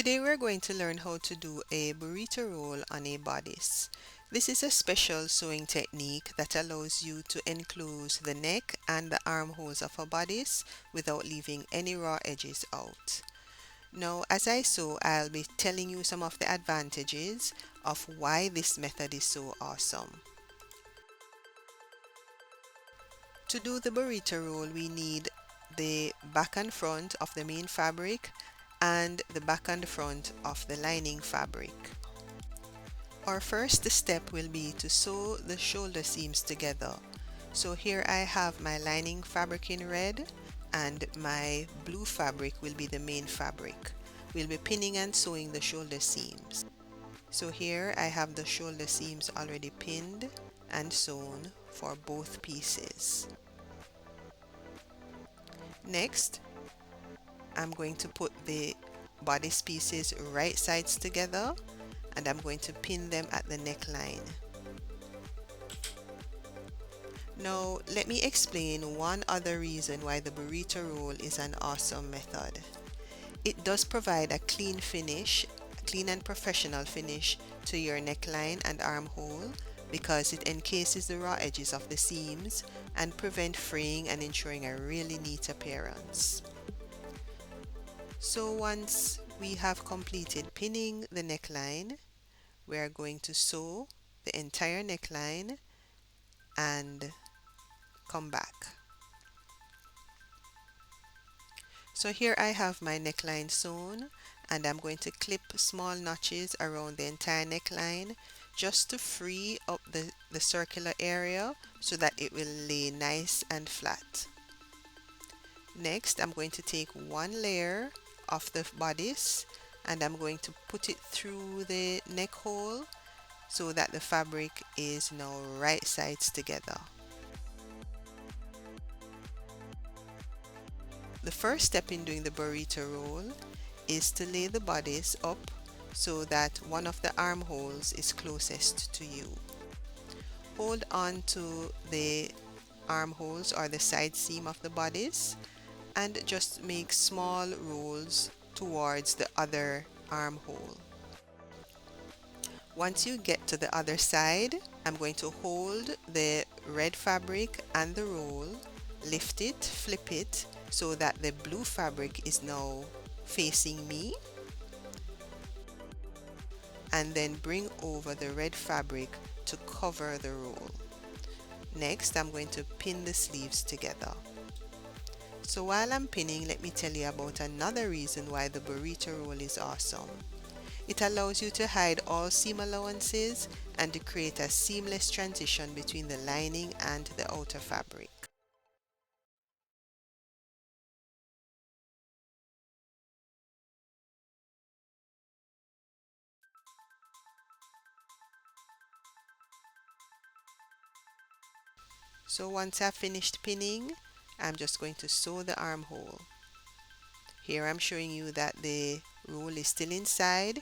Today we're going to learn how to do a burrito roll on a bodice. This is a special sewing technique that allows you to enclose the neck and the armholes of a bodice without leaving any raw edges out. Now, as I sew, I'll be telling you some of the advantages of why this method is so awesome. To do the burrito roll, we need the back and front of the main fabric and the back and front of the lining fabric. Our first step will be to sew the shoulder seams together. So here I have my lining fabric in red and my blue fabric will be the main fabric. We'll be pinning and sewing the shoulder seams. So here I have the shoulder seams already pinned and sewn for both pieces. Next, I'm going to put the bodice pieces right sides together and I'm going to pin them at the neckline. Now, let me explain one other reason why the burrito roll is an awesome method. It does provide a clean finish, clean and professional finish to your neckline and armhole because it encases the raw edges of the seams and prevent fraying and ensuring a really neat appearance. So once we have completed pinning the neckline, we are going to sew the entire neckline and come back. So here I have my neckline sewn and I'm going to clip small notches around the entire neckline just to free up the circular area so that it will lay nice and flat. Next, I'm going to take one layer of the bodice and I'm going to put it through the neck hole so that the fabric is now right sides together. The first step in doing the burrito roll is to lay the bodice up so that one of the armholes is closest to you. Hold on to the armholes or the side seam of the bodice and just make small rolls towards the other armhole. Once you get to the other side, I'm going to hold the red fabric and the roll, lift it, flip it so that the blue fabric is now facing me, and then bring over the red fabric to cover the roll. Next, I'm going to pin the sleeves together. So while I'm pinning, let me tell you about another reason why the burrito roll is awesome. It allows you to hide all seam allowances and to create a seamless transition between the lining and the outer fabric. So once I've finished pinning, I'm just going to sew the armhole. Here I'm showing you that the roll is still inside.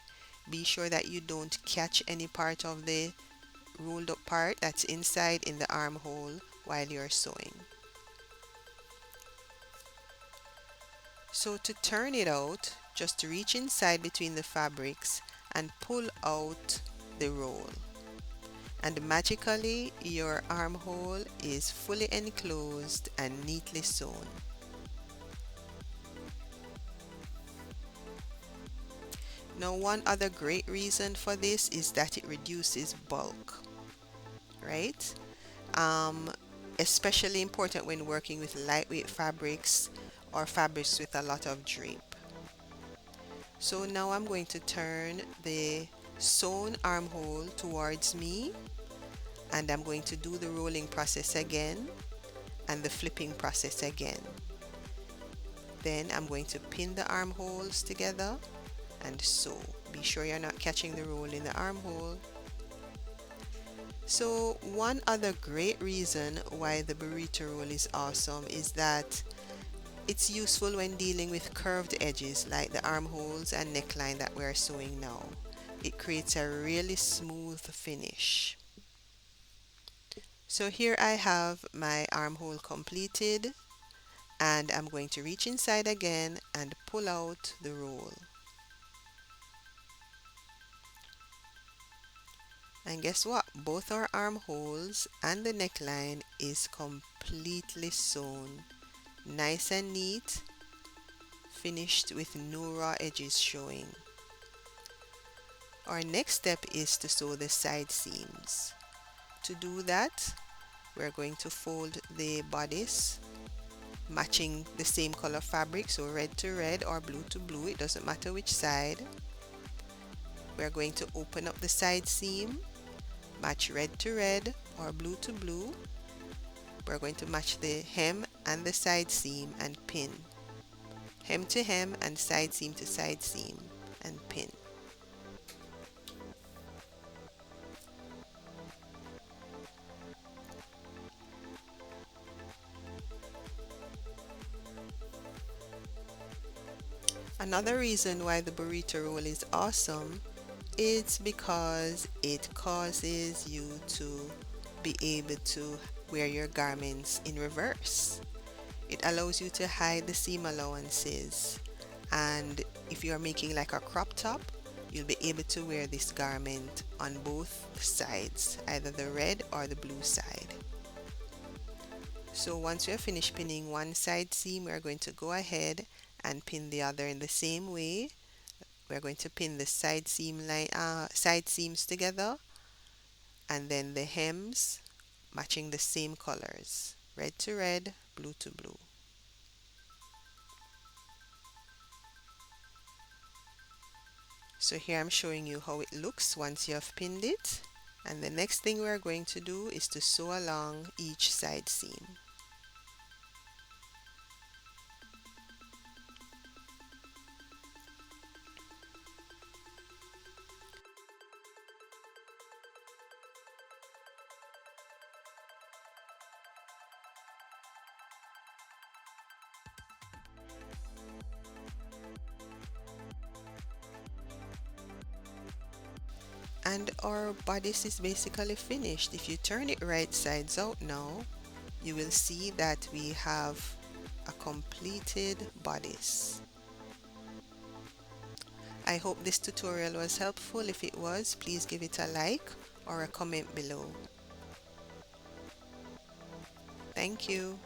Be sure that you don't catch any part of the rolled up part that's inside in the armhole while you're sewing. So to turn it out, just reach inside between the fabrics and pull out the roll. And magically, your armhole is fully enclosed and neatly sewn. Now, one other great reason for this is that it reduces bulk, right? Especially important when working with lightweight fabrics or fabrics with a lot of drape. So now I'm going to turn the sewn armhole towards me and I'm going to do the rolling process again and the flipping process again. Then I'm going to pin the armholes together and sew. Be sure you're not catching the roll in the armhole. So one other great reason why the burrito roll is awesome is that it's useful when dealing with curved edges like the armholes and neckline that we're sewing now. It creates a really smooth finish. So here I have my armhole completed and I'm going to reach inside again and pull out the roll. And guess what? Both our armholes and the neckline is completely sewn. Nice and neat, finished with no raw edges showing. Our next step is to sew the side seams. To do that, we're going to fold the bodice matching the same color fabric, so red to red or blue to blue, it doesn't matter which side. We're going to open up the side seam, match red to red or blue to blue. We're going to match the hem and the side seam and pin. Hem to hem and side seam to side seam and pin. Another reason why the burrito roll is awesome is because it causes you to be able to wear your garments in reverse. It allows you to hide the seam allowances, and if you are making like a crop top, you'll be able to wear this garment on both sides, either the red or the blue side. So once we are finished pinning one side seam, we're going to go ahead and pin the other in the same way. We're going to pin the side seams together, and then the hems matching the same colors, red to red, blue to blue. So here I'm showing you how it looks once you have pinned it. And the next thing we're going to do is to sew along each side seam. And our bodice is basically finished. If you turn it right sides out now, you will see that we have a completed bodice. I hope this tutorial was helpful. If it was, please give it a like or a comment below. Thank you.